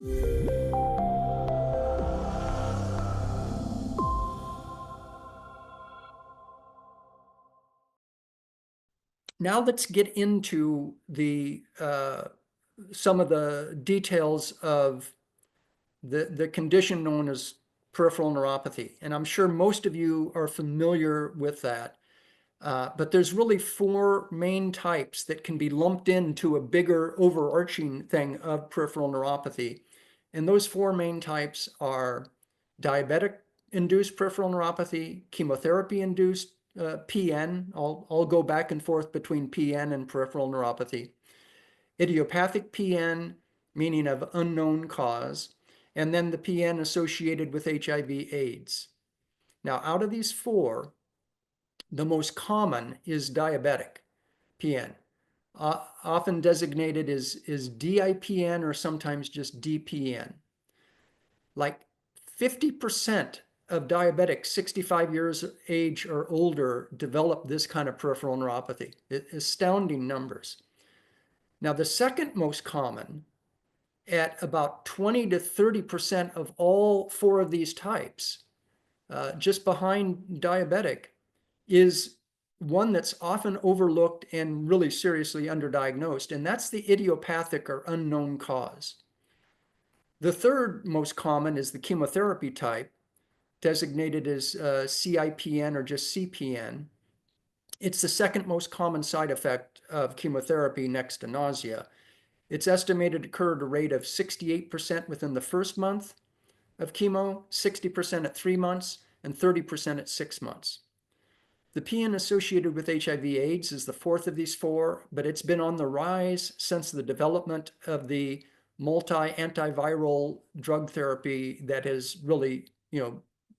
Now let's get into some of the details of the condition known as peripheral neuropathy. And I'm sure most of you are familiar with that. But there's really four main types that can be lumped into a bigger overarching thing of peripheral neuropathy. And those four main types are diabetic-induced peripheral neuropathy, chemotherapy-induced PN. I'll go back and forth between PN and peripheral neuropathy. Idiopathic PN, meaning of unknown cause, and then the PN associated with HIV/AIDS. Now, out of these four, the most common is diabetic PN, often designated as DIPN or sometimes just DPN. Like 50% of diabetics 65 years of age or older develop this kind of peripheral neuropathy. Astounding numbers. Now, the second most common, at about 20 to 30% of all four of these types, just behind diabetic, is one that's often overlooked and really seriously underdiagnosed, and that's the idiopathic or unknown cause. The third most common is the chemotherapy type, designated as CIPN or just CPN. It's the second most common side effect of chemotherapy next to nausea. It's estimated to occur at a rate of 68% within the first month of chemo, 60% at 3 months, and 30% at 6 months. The PN associated with HIV/AIDS is the fourth of these four, but it's been on the rise since the development of the multi-antiviral drug therapy that has really,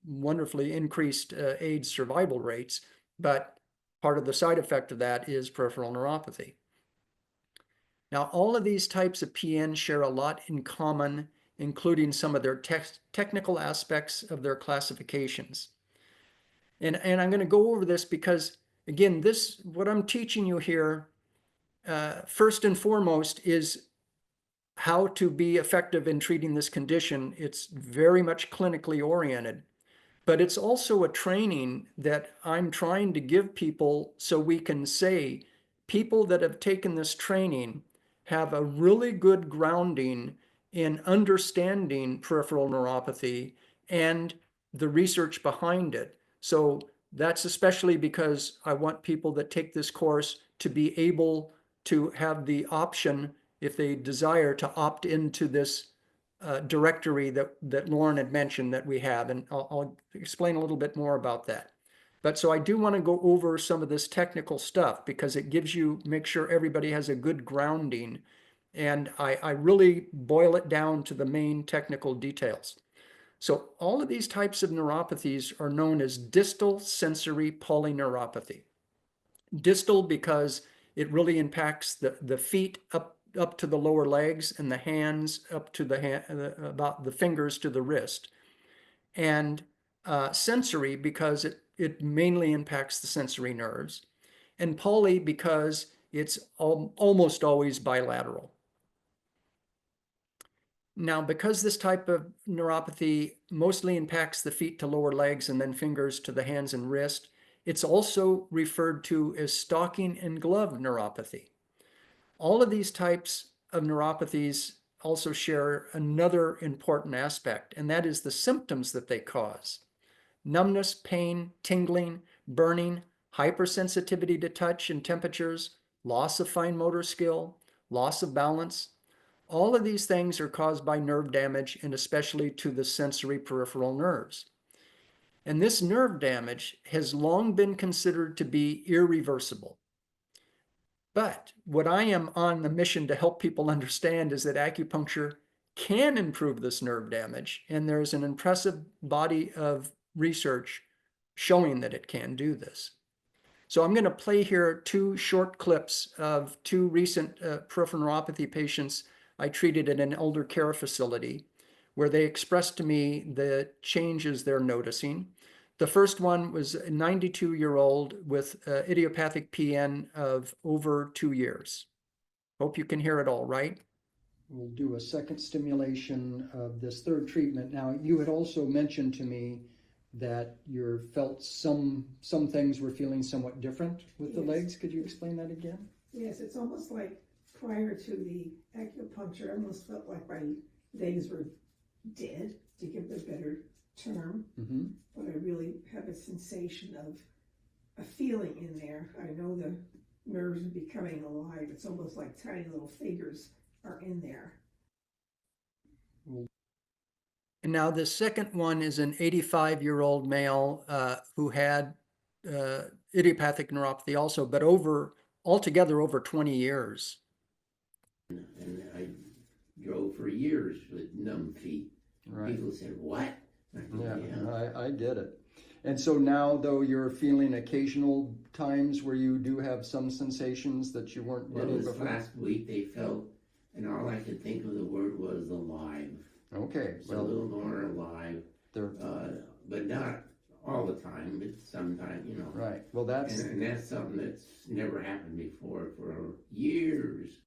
wonderfully increased AIDS survival rates. But part of the side effect of that is peripheral neuropathy. Now, all of these types of PN share a lot in common, including some of their technical aspects of their classifications. And I'm going to go over this because, again, what I'm teaching you here, first and foremost, is how to be effective in treating this condition. It's very much clinically oriented, but it's also a training that I'm trying to give people so we can say people that have taken this training have a really good grounding in understanding peripheral neuropathy and the research behind it. So that's especially because I want people that take this course to be able to have the option, if they desire, to opt into this directory that Lauren had mentioned that we have, and I'll explain a little bit more about that. But so I do want to go over some of this technical stuff because it makes sure everybody has a good grounding, and I really boil it down to the main technical details. So all of these types of neuropathies are known as distal sensory polyneuropathy. Distal because it really impacts the feet up to the lower legs and the hands up to about the fingers to the wrist. And sensory because it mainly impacts the sensory nerves. And poly because it's almost always bilateral. Now, because this type of neuropathy mostly impacts the feet to lower legs and then fingers to the hands and wrist, it's also referred to as stocking and glove neuropathy. All of these types of neuropathies also share another important aspect, and that is the symptoms that they cause. Numbness, pain, tingling, burning, hypersensitivity to touch and temperatures, loss of fine motor skill, loss of balance. All of these things are caused by nerve damage, and especially to the sensory peripheral nerves. And this nerve damage has long been considered to be irreversible. But what I am on the mission to help people understand is that acupuncture can improve this nerve damage, and there's an impressive body of research showing that it can do this. So I'm going to play here two short clips of two recent peripheral neuropathy patients I treated at an elder care facility where they expressed to me the changes they're noticing. The first one was a 92-year-old with idiopathic PN of over 2 years. Hope you can hear it all right. We'll do a second stimulation of this third treatment. Now, you had also mentioned to me that you felt some things were feeling somewhat different with the legs. Could you explain that again? Yes, it's almost like prior to the acupuncture, I almost felt like my legs were dead, to give it a better term. Mm-hmm. But I really have a sensation of a feeling in there. I know the nerves are becoming alive. It's almost like tiny little fingers are in there. And now the second one is an 85-year-old male who had idiopathic neuropathy also, but altogether over 20 years. And I drove for years with numb feet. Right. People said, "What?" I get it. And so now, though, you're feeling occasional times where you do have some sensations that you weren't getting this before? last week they felt, and all I could think of the word was alive. Okay. It's a little more alive, but not all the time, but sometimes, Right. Well, and that's something that's never happened before for years.